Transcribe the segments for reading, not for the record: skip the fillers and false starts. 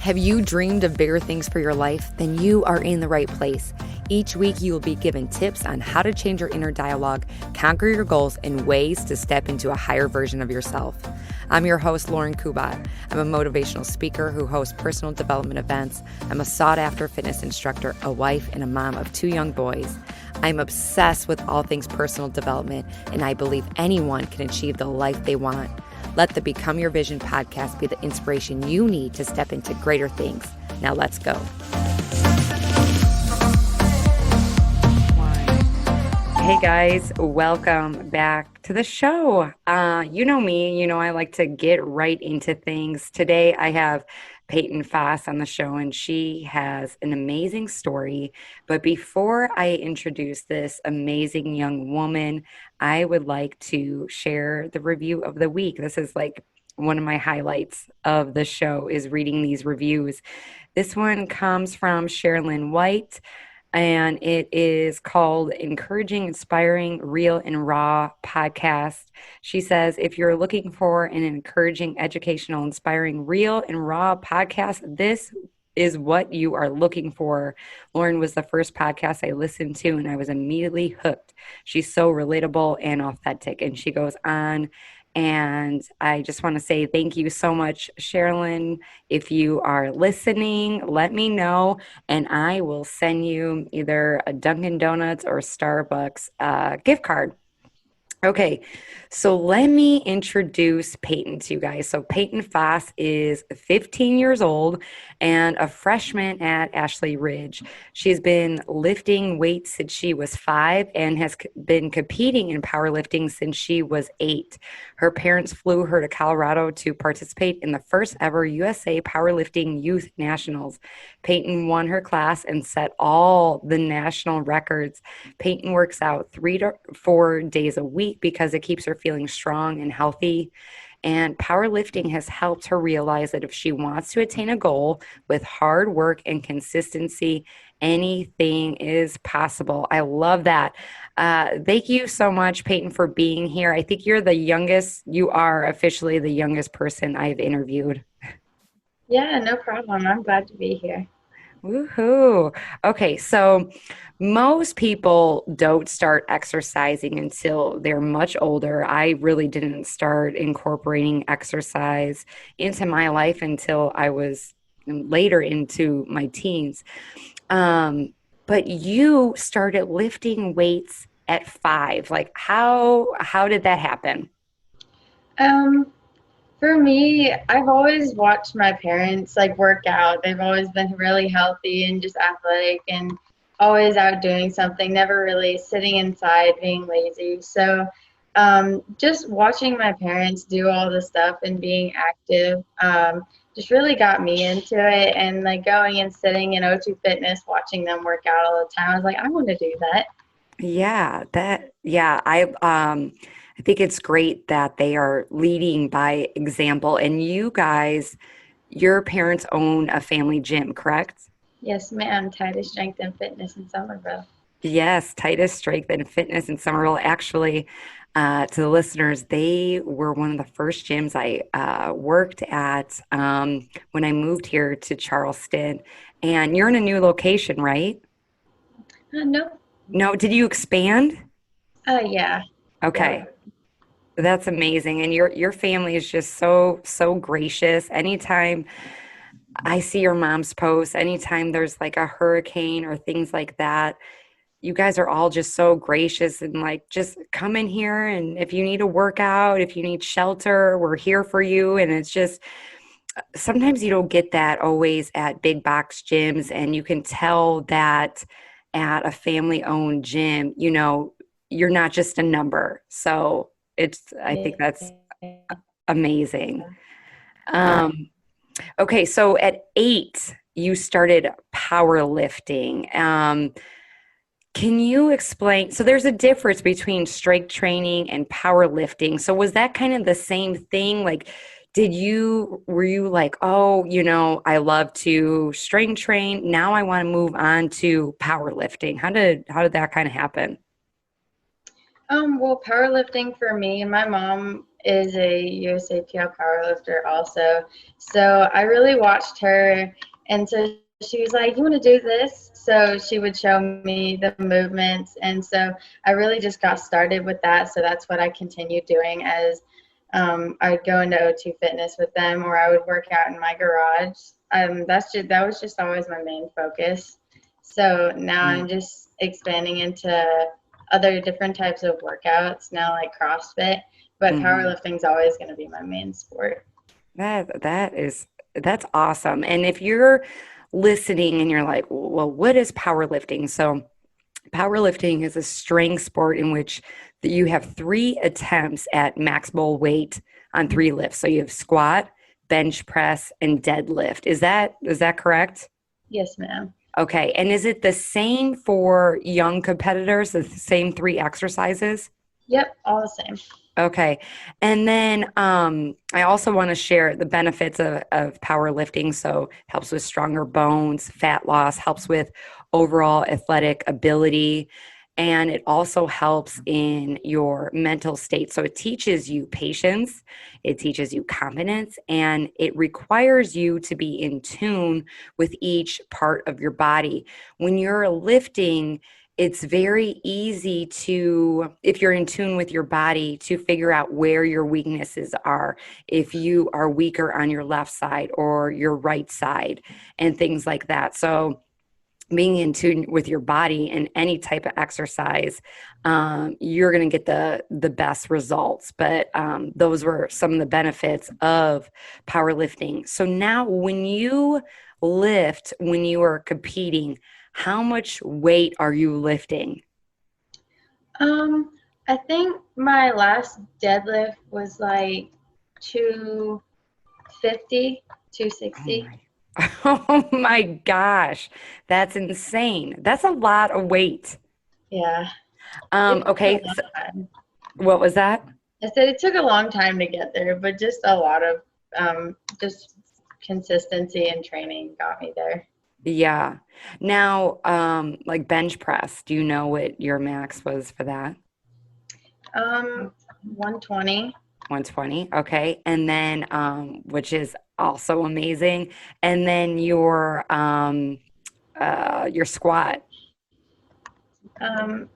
Have you dreamed of bigger things for your life? Then you are in the right place. Each week, you will be given tips on how to change your inner dialogue, conquer your goals, and ways to step into a higher version of yourself. I'm your host, Lauren Kubat. I'm a motivational speaker who hosts personal development events. I'm a sought-after fitness instructor, a wife, and a mom of 2 young boys. I'm obsessed with all things personal development, and I believe anyone can achieve the life they want. Let the Become Your Vision podcast be the inspiration you need to step into greater things. Now let's go. Hey guys, welcome back to the show. You know me, you know I like to get right into things. Today I have Peyton Faas on the show, and she has an amazing story. But before I introduce this amazing young woman, I would like to share the review of the week. This is like one of my highlights of the show is reading these reviews. This one comes from Sherilyn White, and it is called Encouraging, Inspiring, Real and Raw Podcast. She says, if you're looking for an encouraging, educational, inspiring, real and raw podcast, this is what you are looking for. Lauren was the first podcast I listened to, and I was immediately hooked. She's so relatable and authentic, and she goes on. And I just want to say thank you so much, Sherilyn. If you are listening, let me know, and I will send you either a Dunkin' Donuts or Starbucks gift card. Okay, so let me introduce Peyton to you guys. So Peyton Faas is 15 years old and a freshman at Ashley Ridge. She's been lifting weights since she was 5 and has been competing in powerlifting since she was 8. Her parents flew her to Colorado to participate in the first ever USA Powerlifting Youth Nationals. Peyton won her class and set all the national records. Peyton works out 3 to 4 days a week because it keeps her feeling strong and healthy. And powerlifting has helped her realize that if she wants to attain a goal with hard work and consistency, anything is possible. I love that. Thank you so much, Peyton, for being here. I think you are officially the youngest person I've interviewed. Yeah, no problem. I'm glad to be here. Woohoo. Okay, so most people don't start exercising until they're much older. I really didn't start incorporating exercise into my life until I was later into my teens. But you started lifting weights at 5. Like how did that happen? Um, for me, I've always watched my parents like work out. They've always been really healthy and just athletic and always out doing something, never really sitting inside being lazy. So just watching my parents do all the stuff and being active just really got me into it. And like going and sitting in O2 Fitness, watching them work out all the time, I was like, I want to do that. I think it's great that they are leading by example. And you guys, your parents own a family gym, correct? Yes, ma'am. Titus Strength and Fitness in Somerville. Yes, Titus Strength and Fitness in Somerville. Actually, to the listeners, they were one of the first gyms I worked at when I moved here to Charleston. And you're in a new location, right? No. No, did you expand? Yeah. Okay. That's amazing. And your family is just so gracious. Anytime I see your mom's posts, anytime there's like a hurricane or things like that, you guys are all just so gracious and like, just come in here. And if you need a workout, if you need shelter, we're here for you. And it's just, sometimes you don't get that always at big box gyms. And you can tell that at a family owned gym, you're not just a number. So I think that's amazing. Okay. So at 8, you started powerlifting. Can you explain? So there's a difference between strength training and powerlifting. So was that kind of the same thing? Like, were you like, oh, I love to strength train. Now I want to move on to powerlifting. How did that kind of happen? Well, powerlifting for me, my mom is a USA powerlifter also. So I really watched her, and so she was like, "You want to do this?" So she would show me the movements, and so I really just got started with that. So that's what I continued doing as I would go into O2 Fitness with them, or I would work out in my garage. That was just always my main focus. So now I'm just expanding into other different types of workouts now, like CrossFit. But Mm-hmm. powerlifting is always going to be my main sport. That's awesome. And if you're listening and you're like, well, what is powerlifting? So powerlifting is a strength sport in which you have 3 attempts at maximal weight on 3 lifts. So you have squat, bench press, and deadlift. Is that correct? Yes, ma'am. Okay. And is it the same for young competitors, the same 3 exercises? Yep, all the same. Okay. And then I also want to share the benefits of powerlifting. So helps with stronger bones, fat loss, helps with overall athletic ability, and it also helps in your mental state. So it teaches you patience, it teaches you confidence, and it requires you to be in tune with each part of your body. When you're lifting, it's very easy to, if you're in tune with your body, to figure out where your weaknesses are, if you are weaker on your left side or your right side, and things like that. So, being in tune with your body in any type of exercise, you're going to get the best results. But those were some of the benefits of powerlifting. So now, when you lift, when you are competing, how much weight are you lifting? Um, I think my last deadlift was like 250, Oh 260. my, oh my gosh, that's insane. That's a lot of weight. Yeah, it took a Okay, long so time. what was that? I said it took a long time to get there, but just a lot of just consistency and training got me there. Yeah. Now, like bench press, do you know what your max was for that? 120. 120. Okay. And then, which is also amazing. And then your squat.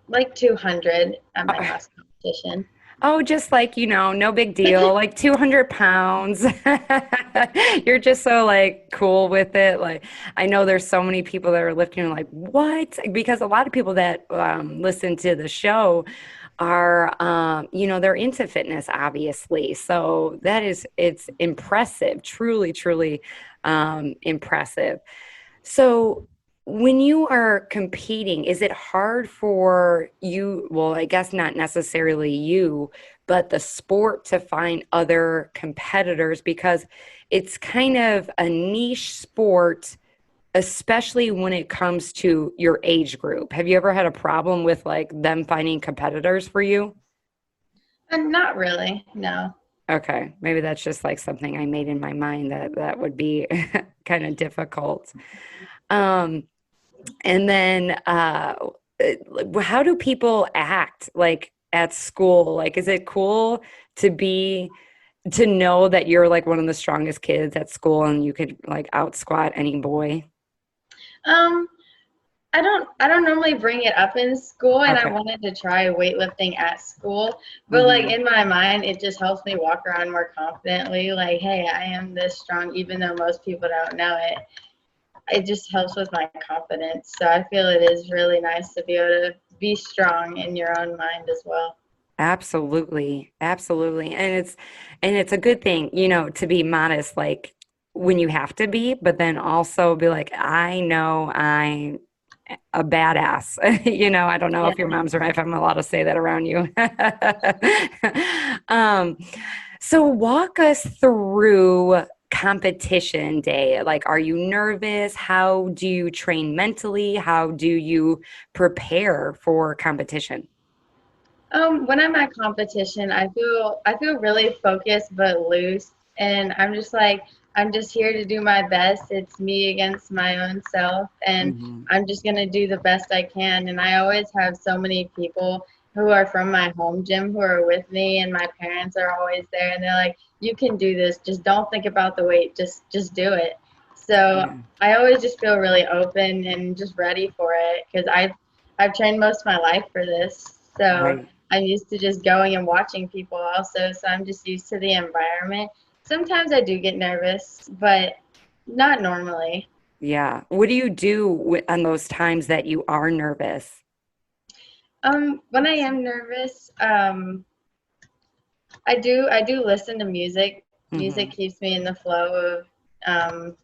Like 200 at my last competition. Oh, just like, no big deal, like 200 pounds. You're just so like cool with it. Like, I know there's so many people that are lifting like, what? Because a lot of people that listen to the show are, they're into fitness, obviously. So it's impressive, truly, truly impressive. So, when you are competing, is it hard for you? Well, I guess not necessarily you, but the sport to find other competitors because it's kind of a niche sport, especially when it comes to your age group. Have you ever had a problem with like them finding competitors for you? And not really, no. Okay, maybe that's just like something I made in my mind that would be kind of difficult. Um, And then, how do people act like at school? Like, is it cool to to know that you're like one of the strongest kids at school and you could like out squat any boy? Um, I don't normally bring it up in school, and I Okay. wanted to try weightlifting at school, but like Hmm. in my mind it just helps me walk around more confidently, like, hey, I am this strong even though most people don't know it. It just helps with my confidence. So I feel it is really nice to be able to be strong in your own mind as well. Absolutely. Absolutely. And it's a good thing, to be modest, like when you have to be, but then also be like, I know I'm a badass. I don't know Yeah. if your mom's right, if I'm allowed to say that around you. um, so walk us through competition day. Like, are you nervous? How do you train mentally? How do you prepare for competition? When I'm at competition, I feel really focused but loose, and I'm just like I'm just here to do my best. It's me against my own self, and Mhm. I'm just gonna do the best I can. And I always have so many people who are from my home gym who are with me, and my parents are always there, and they're like, you can do this, just don't think about the weight, just do it. So Yeah. I always just feel really open and just ready for it, because I've trained most of my life for this. So Right. I'm used to just going and watching people also, so I'm just used to the environment. Sometimes I do get nervous, but not normally. Yeah. What do you do on those times that you are nervous? When I am nervous, I do listen to music. Music Hmm. keeps me in the flow of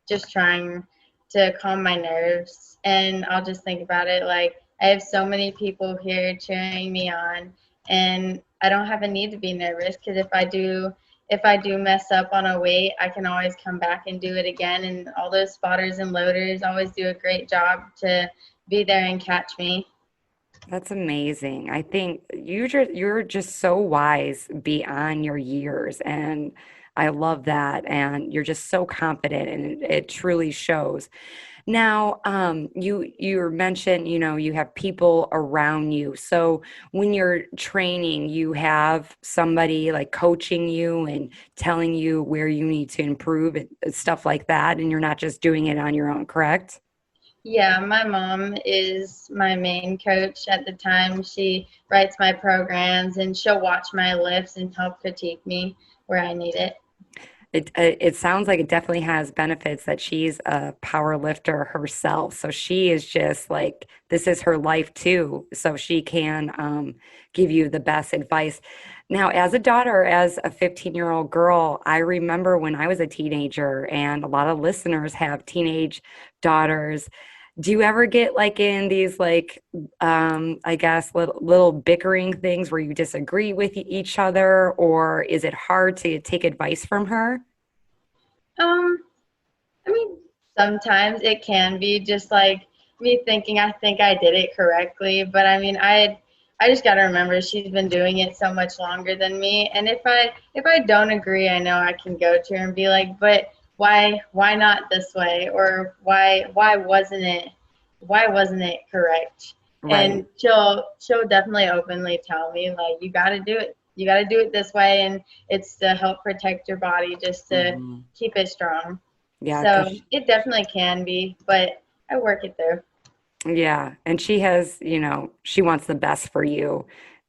just trying to calm my nerves, and I'll just think about it like I have so many people here cheering me on, and I don't have a need to be nervous, because if I do mess up on a weight, I can always come back and do it again, and all those spotters and loaders always do a great job to be there and catch me. That's amazing. I think you're just so wise beyond your years, and I love that. And you're just so confident, and it truly shows. Now, you mentioned, you have people around you. So when you're training, you have somebody like coaching you and telling you where you need to improve and stuff like that, and you're not just doing it on your own, correct? Yeah, my mom is my main coach at the time. She writes my programs, and she'll watch my lifts and help critique me where I need it. It sounds like it definitely has benefits that she's a power lifter herself. So she is just like, this is her life too. So she can give you the best advice. Now, as a daughter, as a 15-year-old girl, I remember when I was a teenager, and a lot of listeners have teenage daughters. Do you ever get like in these like I guess little bickering things where you disagree with each other, or is it hard to take advice from her? Um, I mean, sometimes it can be just like me thinking I think I did it correctly, but I mean, I just got to remember she's been doing it so much longer than me, and if I don't agree, I know I can go to her and be like, but why not this way, or why wasn't it correct? Right. And she'll definitely openly tell me like, you got to do it. You got to do it this way, and it's to help protect your body, just to Hmm. keep it strong. Yeah, So because it definitely can be, but I work it through. yeah, and she has, she wants the best for you.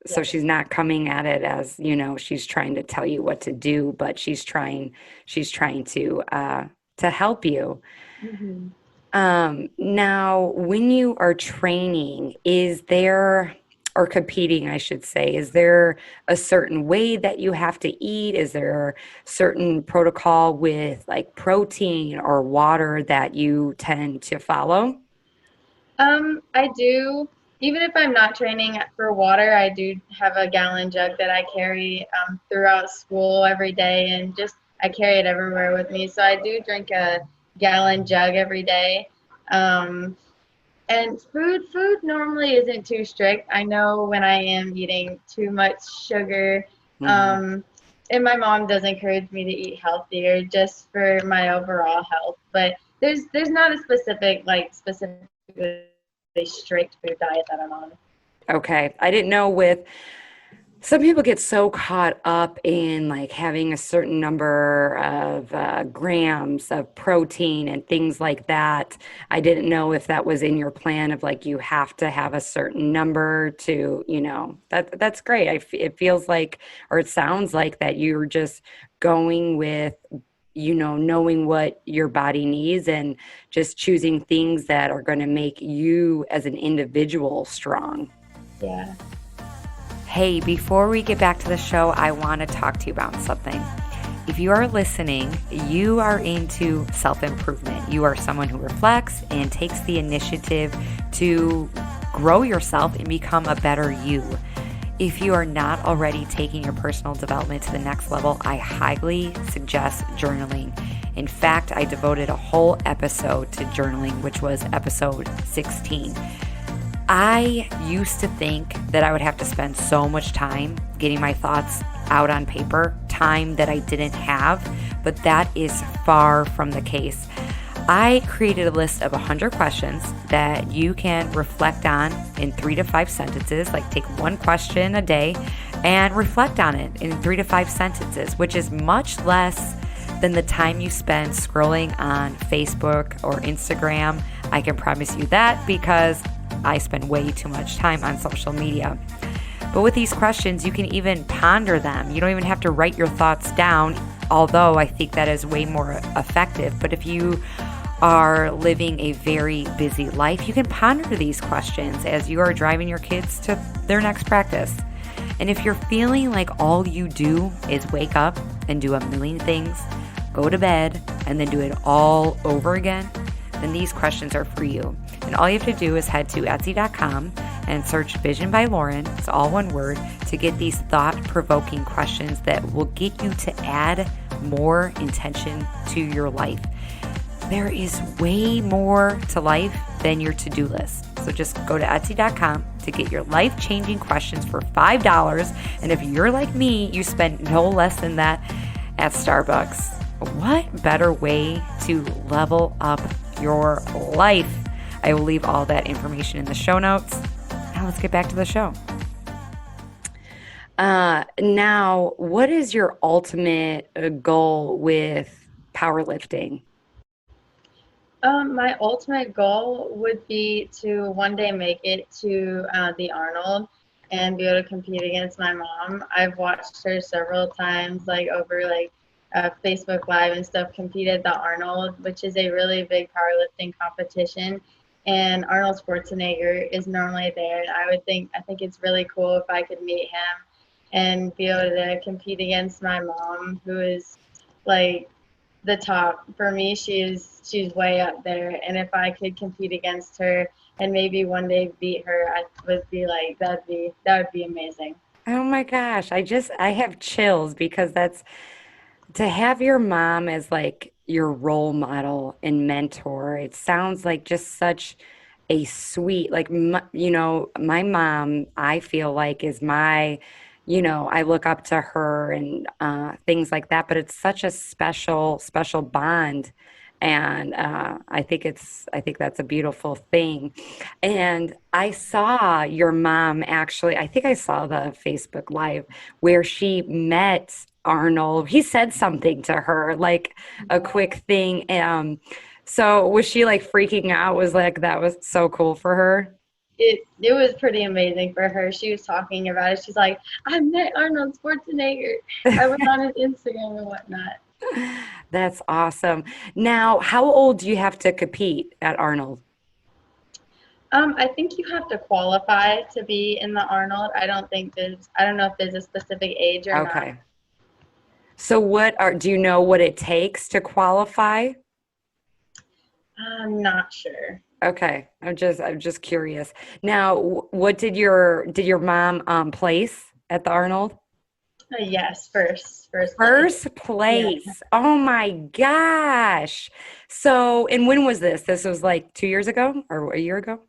So Yes. she's not coming at it as, she's trying to tell you what to do, but she's trying to help you. Hmm. Now, when you are training, is there, or competing, I should say, is there a certain way that you have to eat? Is there certain protocol with like protein or water that you tend to follow? I do. Even if I'm not training for water, I do have a gallon jug that I carry throughout school every day, and just I carry it everywhere with me. So I do drink a gallon jug every day. Um, And food normally isn't too strict. I know when I am eating too much sugar, Hmm. um, and my mom does encourage me to eat healthier just for my overall health. But there's not a specifically strict food diet that I'm on. Okay. I didn't know with some people get so caught up in like having a certain number of grams of protein and things like that. I didn't know if that was in your plan of like you have to have a certain number to, that's great. It feels like, or it sounds like that you're just going with, knowing what your body needs and just choosing things that are going to make you as an individual strong. Yeah. Hey, before we get back to the show, I want to talk to you about something. If you are listening, you are into self improvement. You are someone who reflects and takes the initiative to grow yourself and become a better you. If you are not already taking your personal development to the next level, I highly suggest journaling. In fact, I devoted a whole episode to journaling, which was episode 16. I used to think that I would have to spend so much time getting my thoughts out on paper, time that I didn't have, but that is far from the case. I created a list of 100 questions that you can reflect on in 3 to 5 sentences. Like, take one question a day and reflect on it in 3 to 5 sentences, which is much less than the time you spend scrolling on Facebook or Instagram. I can promise you that because I spend way too much time on social media. But with these questions, you can even ponder them. You don't even have to write your thoughts down, although I think that is way more effective. But if you are living a very busy life, you can ponder these questions as you are driving your kids to their next practice. And if you're feeling like all you do is wake up and do a million things, go to bed, and then do it all over again, then these questions are for you. And all you have to do is head to Etsy.com and search Visionbylauren, it's all one word, to get these thought-provoking questions that will get you to add more intention to your life. There is way more to life than your to-do list. So just go to Etsy.com to get your life-changing questions for $5. And if you're like me, you spend no less than that at Starbucks. What better way to level up your life? I will leave all that information in the show notes. Now let's get back to the show. Now, what is your ultimate goal with powerlifting? My ultimate goal would be to one day make it to the Arnold and be able to compete against my mom. I've watched her several times, like over Facebook Live and stuff, compete at the Arnold, which is a really big powerlifting competition. And Arnold Schwarzenegger is normally there. And I think it's really cool if I could meet him and be able to compete against my mom, who is like the top. For me, she's way up there. And if I could compete against her and maybe one day beat her, I would be like, that would be amazing. Oh my gosh, I have chills because that's to have your mom as like your role model and mentor. It sounds like just such a sweet, like, my mom, I feel like is I look up to her and things like that, but it's such a special, special bond. And I think that's a beautiful thing. And I saw your mom actually, I think I saw the Facebook Live where she met Arnold. He said something to her, like a quick thing. So was she like freaking out? Was like that was so cool for her? It was pretty amazing for her. She was talking about it. She's like, I met Arnold Schwarzenegger. I was on his Instagram and whatnot. That's awesome. Now, how old do you have to compete at Arnold? I think you have to qualify to be in the Arnold. I don't know if there's a specific age or not. Okay. So do you know what it takes to qualify? I'm not sure. Okay. I'm just curious. Now, what did your mom place at the Arnold? Yes, first place. First Yeah. place. Oh my gosh. So, and when was this? This was like 2 years ago or a year ago?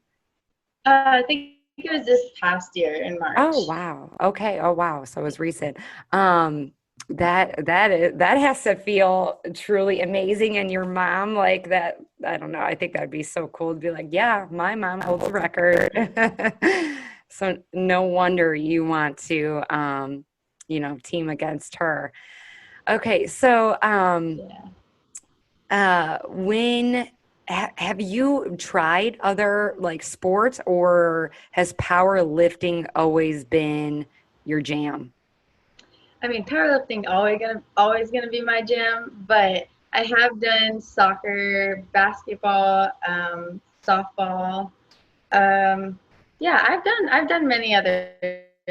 I think it was this past year in Oh March. wow. Okay. Oh wow. So it was recent. Um, that has to feel truly amazing. And your mom like that, I don't know. I think that'd be so cool to be like, yeah, my mom holds a record. So no wonder you want to team against her. Okay, so Yeah. when have you tried other like sports, or has powerlifting always been your jam? I mean, powerlifting always gonna be my jam, but I have done soccer, basketball, softball. Um, yeah, I've done many other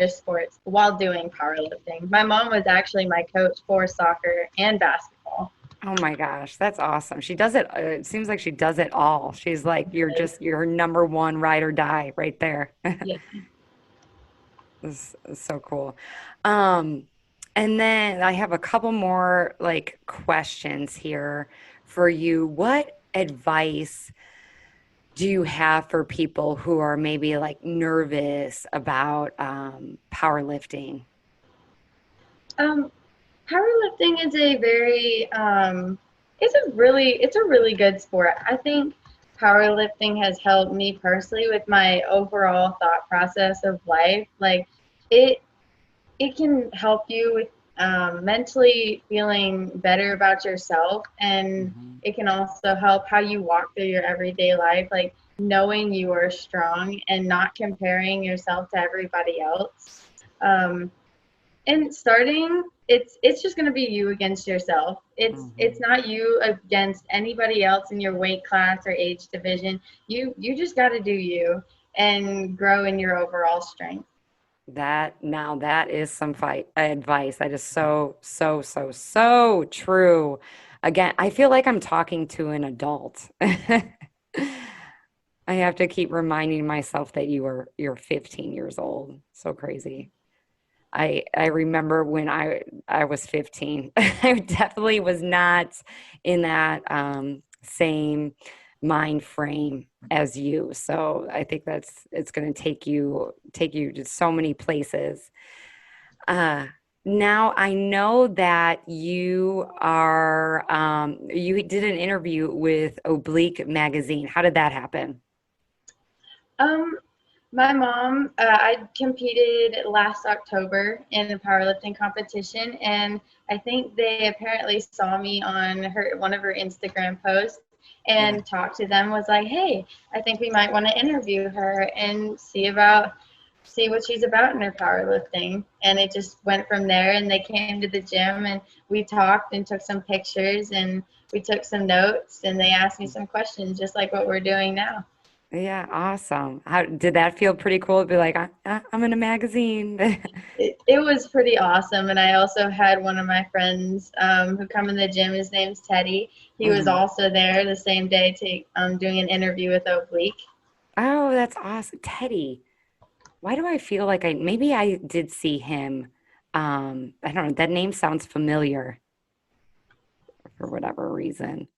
sports while doing powerlifting. My mom was actually my coach for soccer and basketball. Oh my gosh, that's awesome. She does it. It seems like she does it all. She's like, you're number one ride or die right there. Yeah. This is so cool. Um, and then I have a couple more like questions here for you. What advice do you have for people who are maybe like nervous about it's a really good sport. I think powerlifting has helped me personally with my overall thought process of life. Like it it can help you with mentally feeling better about yourself, and Mhm. it can also help how you walk through your everyday life, like knowing you are strong and not comparing yourself to everybody else. um, and starting, it's just going to be you against yourself. It's Mhm. not you against anybody else in your weight class or age division. You just got to do you and grow in your overall strength. That is some fight advice. That is so true. Again, I feel like I'm talking to an adult. I have to keep reminding myself that you're 15 years old. So crazy. I remember when I was 15. I definitely was not in that same mind frame as you. So I think it's going to take you to so many places. Uh, Now I know that you did an interview with Oblique Magazine. How did that happen? Um, my mom, I competed last October in a powerlifting competition, and I think they apparently saw me on one of her Instagram posts Yeah. and talked to them. Was like, hey, I think we might want to interview her and see what she's about in her powerlifting. And it just went from there. And they came to the gym and we talked and took some pictures and we took some notes and they asked me some questions, just like what we're doing now. Yeah, awesome. How did that feel? Pretty cool to be like, I'm in a magazine. It was pretty awesome. And I also had one of my friends who come in the gym. His name's Teddy. He was Mhm. also there the same day doing an interview with Oblique. Oh, that's awesome. Teddy. Why do I feel like maybe I did see him. I don't know. That name sounds familiar for whatever reason.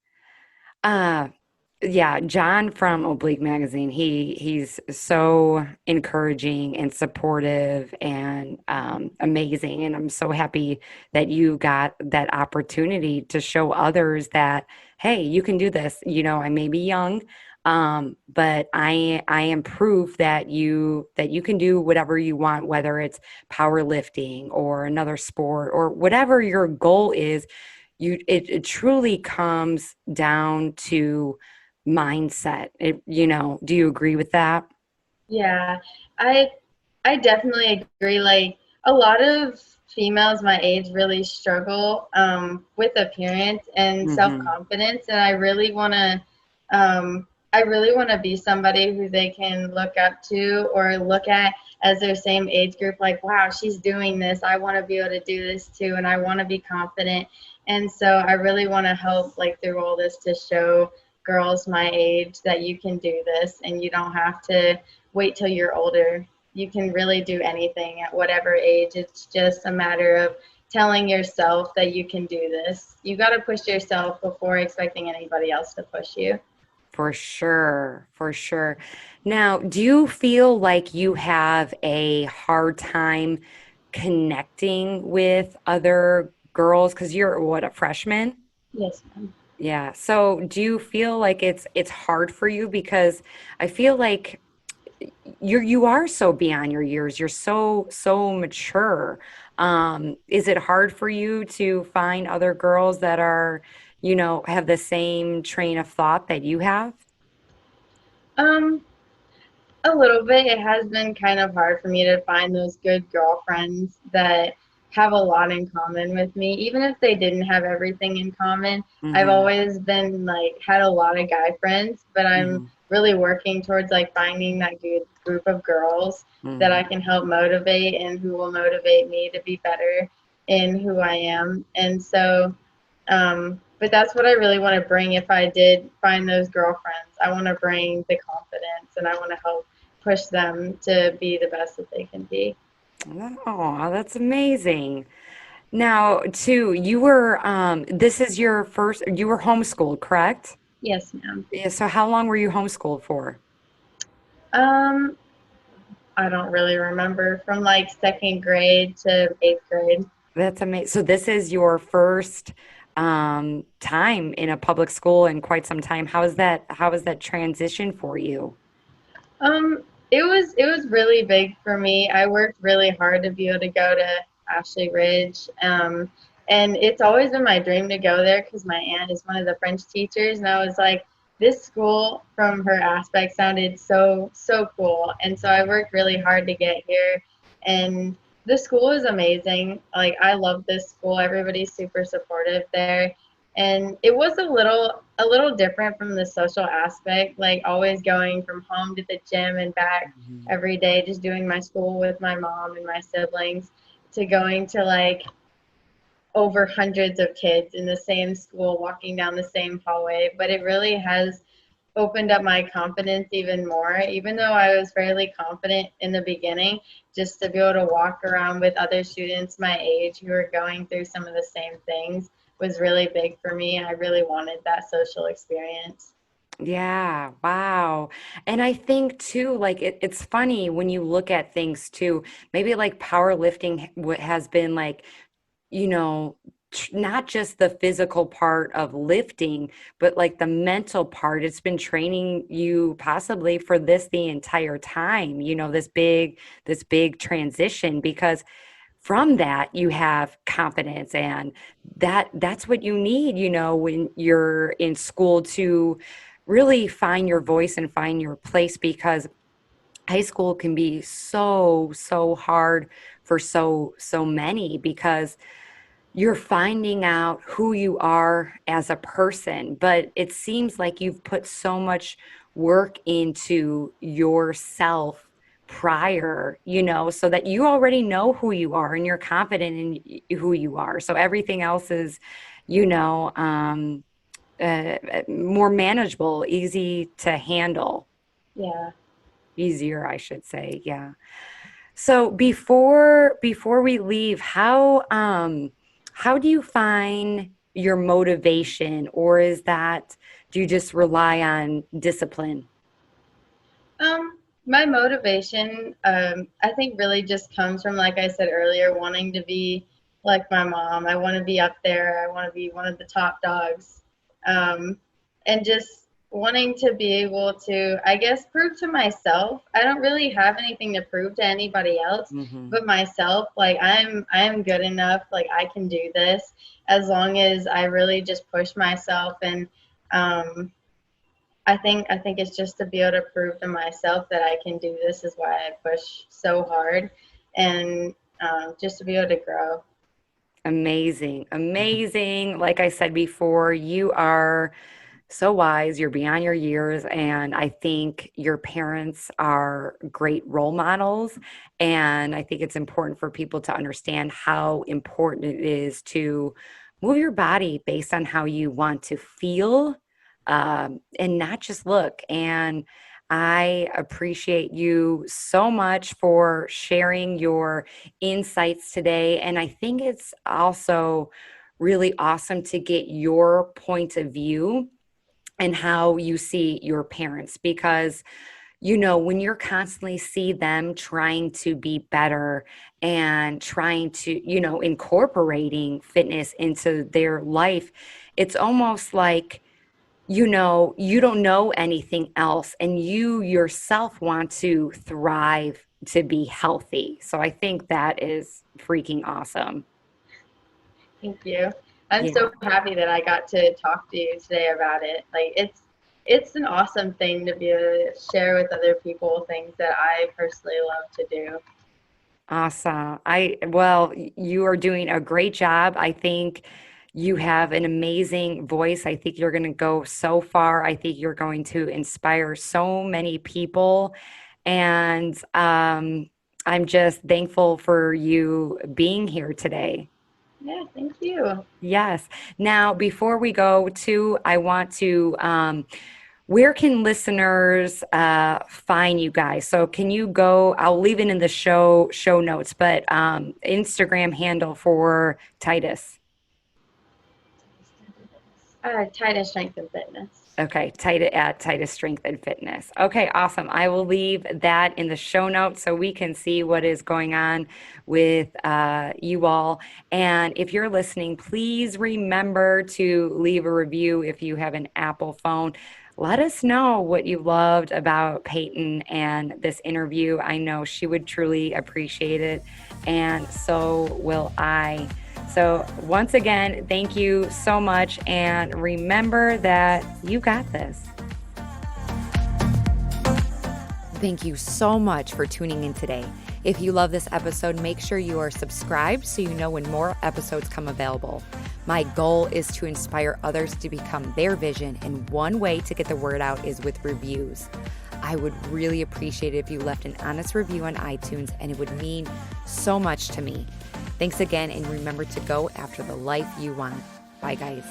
Uh, yeah, John from Oblique Magazine, he's so encouraging and supportive and amazing. And I'm so happy that you got that opportunity to show others that, hey, you can do this. I may be young, but I am proof that you can do whatever you want, whether it's powerlifting or another sport or whatever your goal is. It truly comes down to mindset. Do you agree with that? Yeah, I I definitely agree. Like a lot of females my age really struggle with appearance and self Hmm. confidence, and I really want to be somebody who they can look up to or look at as their same age group. Like, wow, she's doing this. I want to be able to do this too, and I want to be confident. And so I really want to help, like through all this, to show girls my age that you can do this, and you don't have to wait till you're older. You can really do anything at whatever age. It's just a matter of telling yourself that you can do this. You got to push yourself before expecting anybody else to push you. For sure, for sure. Now, do you feel like you have a hard time connecting with other girls? Because you're what, a freshman? Yes, ma'am. Yeah. So do you feel like it's hard for you? Because I feel like you are so beyond your years. You're so mature. Is it hard for you to find other girls that have the same train of thought that you have? Um, A little bit. It has been kind of hard for me to find those good girlfriends that have a lot in common with me. Even if they didn't have everything in common, I've Hmm. always been like had a lot of guy friends, but I'm Hmm. really working towards like finding that good group of girls that I Hmm. can help motivate and who will motivate me to be better in who I am. And so but that's what I really want to bring if I did find those girlfriends. I want to bring the confidence and I want to help push them to be the best that they can be. Oh, that's amazing. Now, too, this is your first, you were homeschooled, correct? Yes, ma'am. Yeah. So how long were you homeschooled for? Um, I don't really remember from like second grade to eighth grade. That's amazing. So this is your first time in a public school in quite some time. How was that transition for you? It was really big for me. I worked really hard to be able to go to Ashley Ridge. And it's always been my dream to go there because my aunt is one of the French teachers, and I was like, this school from her aspect sounded so cool. And so I worked really hard to get here, and the school is amazing. Like I love this school. Everybody's super supportive there. And it was a little different from the social aspect, like always going from home to the gym and back Mhm. every day, just doing my school with my mom and my siblings, to going to like over hundreds of kids in the same school, walking down the same hallway. But it really has opened up my confidence even more, even though I was fairly confident in the beginning. Just to be able to walk around with other students my age who are going through some of the same things was really big for me. I really wanted that social experience. Yeah, wow. And I think too, like it's funny when you look at things too, maybe like powerlifting has been like, you know, not just the physical part of lifting, but like the mental part. It's been training you possibly for this the entire time, this big transition because from that you have confidence and that's what you need, when you're in school to really find your voice and find your place because high school can be so hard for so many because you're finding out who you are as a person, but it seems like you've put so much work into yourself prior, so that you already know who you are and you're confident in who you are. So everything else is, you know, um, more manageable, easy to handle, Yeah. easier, I should say. Yeah. So before we leave, how do you find your motivation, or do you just rely on discipline? My motivation, I think, really just comes from, like I said earlier, wanting to be like my mom. I want to be up there. I want to be one of the top dogs, and just wanting to be able to, I guess, prove to myself. I don't really have anything to prove to anybody else, Hmm. but myself. Like I'm good enough. Like I can do this as long as I really just push myself and. I think it's just to be able to prove to myself that I can do this is why I push so hard, and just to be able to grow. Amazing, amazing. Like I said before, you are so wise, you're beyond your years, and I think your parents are great role models. And I think it's important for people to understand how important it is to move your body based on how you want to feel, and not just look. And I appreciate you so much for sharing your insights today. And I think it's also really awesome to get your point of view and how you see your parents because when you're constantly see them trying to be better and trying to incorporating fitness into their life, it's almost like you don't know anything else and you yourself want to thrive to be healthy. So I think that is freaking awesome. Thank you. I'm Yeah. so happy that I got to talk to you today about it. Like it's an awesome thing to be able to share with other people things that I personally love to do. Awesome. Well, you are doing a great job. I think you have an amazing voice. I think you're going to go so far. I think you're going to inspire so many people. And I'm just thankful for you being here today. Yeah, thank you. Yes. Now, before we go to, I want to, where can listeners find you guys? So can you go, I'll leave it in the show notes, but Instagram handle for Titus. Titus Strength and Fitness. Okay, Titus Strength and Fitness. Okay, awesome. I will leave that in the show notes so we can see what is going on with you all. And if you're listening, please remember to leave a review if you have an Apple phone. Let us know what you loved about Peyton and this interview. I know she would truly appreciate it, and so will I. So, once again, thank you so much. And remember that you got this. Thank you so much for tuning in today. If you love this episode, make sure you are subscribed so you know when more episodes come available. My goal is to inspire others to become their vision, and one way to get the word out is with reviews. I would really appreciate it if you left an honest review on iTunes, and it would mean so much to me. Thanks again, and remember to go after the life you want. Bye, guys.